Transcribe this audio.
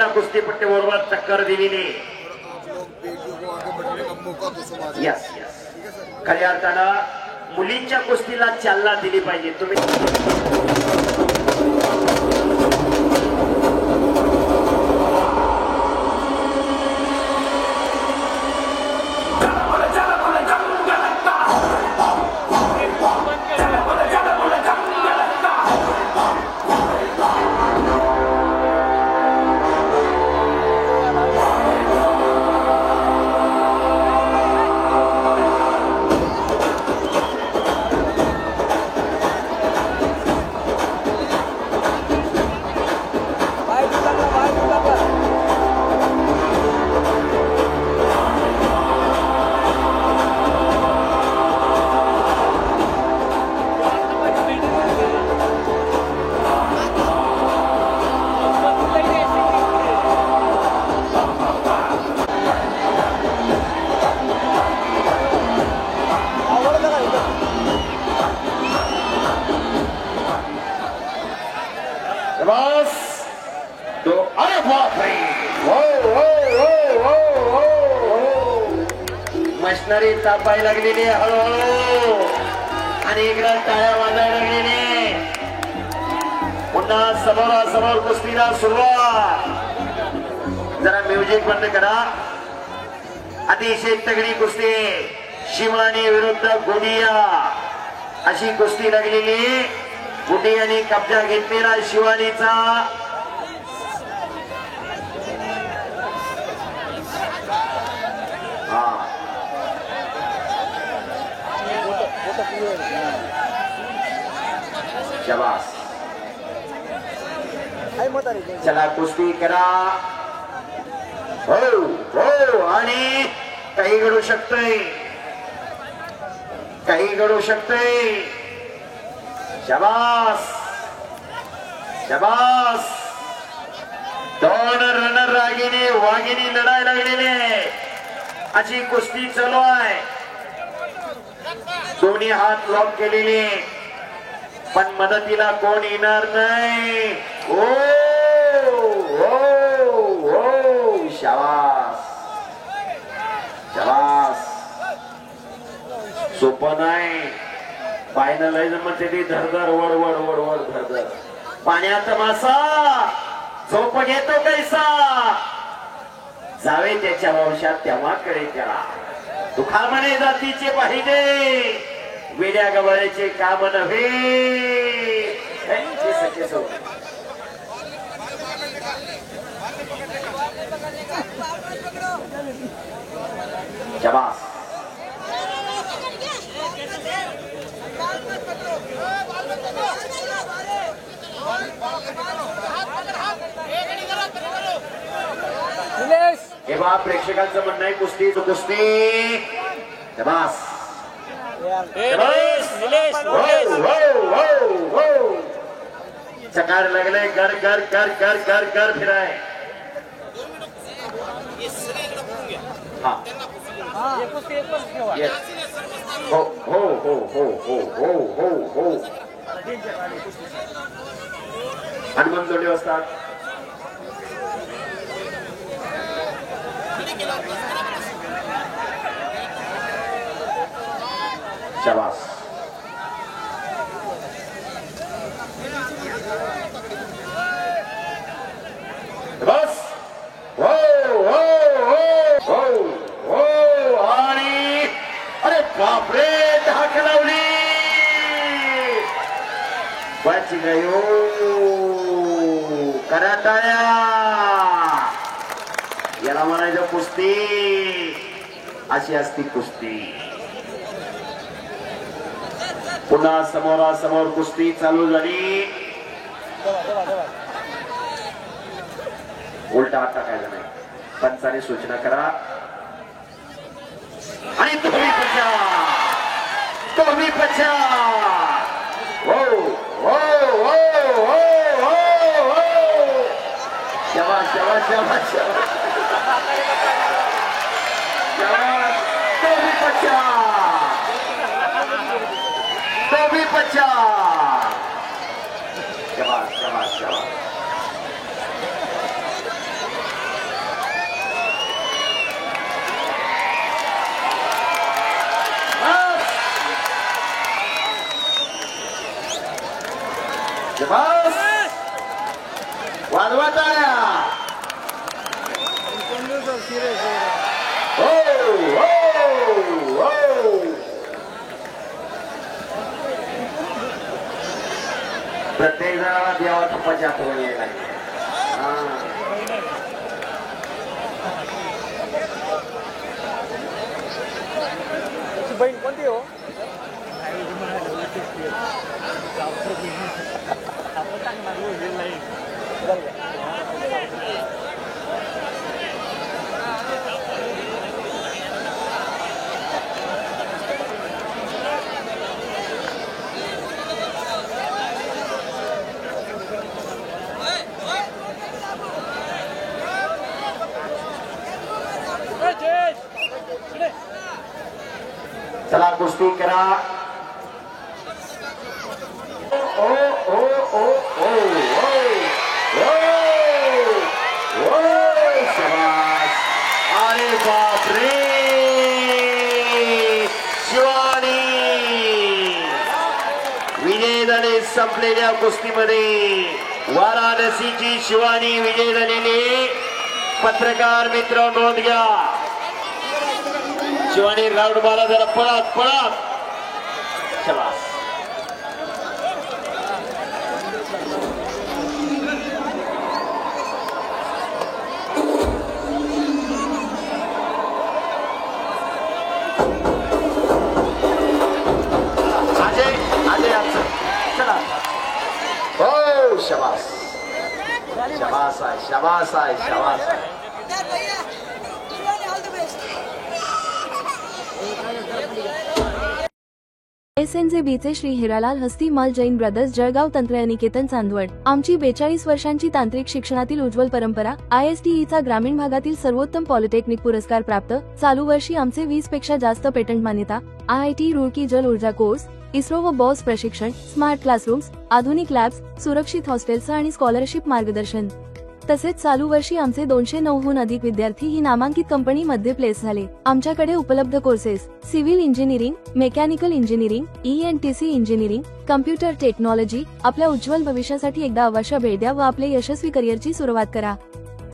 सुद्धा कुस्तीपट्टीबरोबर टक्कर दिलेली. यस यस, खऱ्या अर्थानं मुलींच्या कुस्तीला चालना दिली पाहिजे. तुम्ही मशनरी तापायला लागलेली हळूहळू आणि इकडे टाळ्या वाजायला लागलेली. पुन्हा समोरासमोर कुस्तीला सुरुवात. जरा म्युझिक बंद करा. अतिशय तगडी कुस्ती शिवानी विरुद्ध गुडिया अशी कुस्ती लागलेली. गुडियाने कब्जा घेतलेला शिवानीचा. शाबास, चला कुस्ती करा. हो हो, आणि काही घडू शकतंय, काही घडू शकतंय. शाबास शाबास, दोन रनर रागिनी वाघिनी लढायला लागलेले अशी कुस्ती चालू आहे. दोन्ही हात लॉक केलेले, पण मदतीला कोण येणार नाही. ओ ओ ओ, शाबास शाबास. सोपं नाही. फायनलाइजर म्हणजे ती धरधर वड वड वड वड धरधर. पाण्याचा मासा झोप घेतो कैसा, जावे त्याच्या वंशात तेव्हा कडे त्याला. दुखामणे जातीचे पाहिजे, वेड्या गवाळ्याचे काम नव्हे. शाबास. हे बा प्रेक्षकांचं म्हणणं आहे कुस्ती कुस्ती. शाबास चकार लागले. कर कर कर कर कर कर फिराय. हा हो हो हो हो हो हो हो हो. हनुमान जोडे असतात. शाबास. बस. हो हो हो हो हो. आणि अरे बापरे, धाक लावली. बच गयो. करा टाळ्या. याला म्हणायचं कुस्ती. अशी असती कुस्ती. पुन्हा समोरासमोर कुस्ती चालू झाली. उलटा हात टाकायचा नाही. पंचाने सूचना करा. आणि तुम्ही पचा हो हो हो हो हो. शाबास शाबास शाबास शाबास. तुम्ही पचा शाबास शाबास शाबास. वाढवा टाळ्या. हो हो हो. प्रत्येक जणाला देवा तुपाची आठवण यायला लागली. बहीण कोणती हो? चला कुस्ती करा. ओ ओ ओ ओ ओ ओ शाबास. अरे बापरे शिवानी विजय झाले. संपलेल्या कुस्तीमध्ये वाराणसीची शिवानी विजय झालेली. पत्रकार मित्र नोंद घ्या. शिवानी राऊंड मारा जरा. पळत पळत. शाबास. अजय अजय आमचं. चला. हो शाबास. शाबास आहे शाबास आहे शाबास आहे. SNJ बीचे श्री हिरालाल हस्ती माल जैन ब्रदर्स जळगाव तंत्रनिकेतन चांदवड. आमची 42 वर्षांची तांत्रिक शिक्षणातील उज्ज्वल परंपरा. ISTEचा ग्रामीण भागातील सर्वोत्तम पॉलिटेक्निक पुरस्कार प्राप्त. चालू वर्षी आमचे 20 पेक्षा जास्त पेटंट मान्यता. IIT रुड़की जल ऊर्जा कोर्स, इस्रो व बॉस प्रशिक्षण, स्मार्ट क्लासरूम्स, आधुनिक लॅब्स, सुरक्षित हॉस्टेल्स आणि स्कॉलरशिप मार्गदर्शन. तसेच चालू वर्षी आमचे 209हून अधिक विद्यार्थी ही नामांकित कंपनीमध्ये प्लेस झाले. आमच्याकडे उपलब्ध courses: civil engineering, mechanical engineering, ENTC engineering, computer technology. आपल्या उज्ज्वल भविष्यासाठी एकदा अवश्य भेट द्या व आपले यशस्वी करिअरची सुरुवात करा.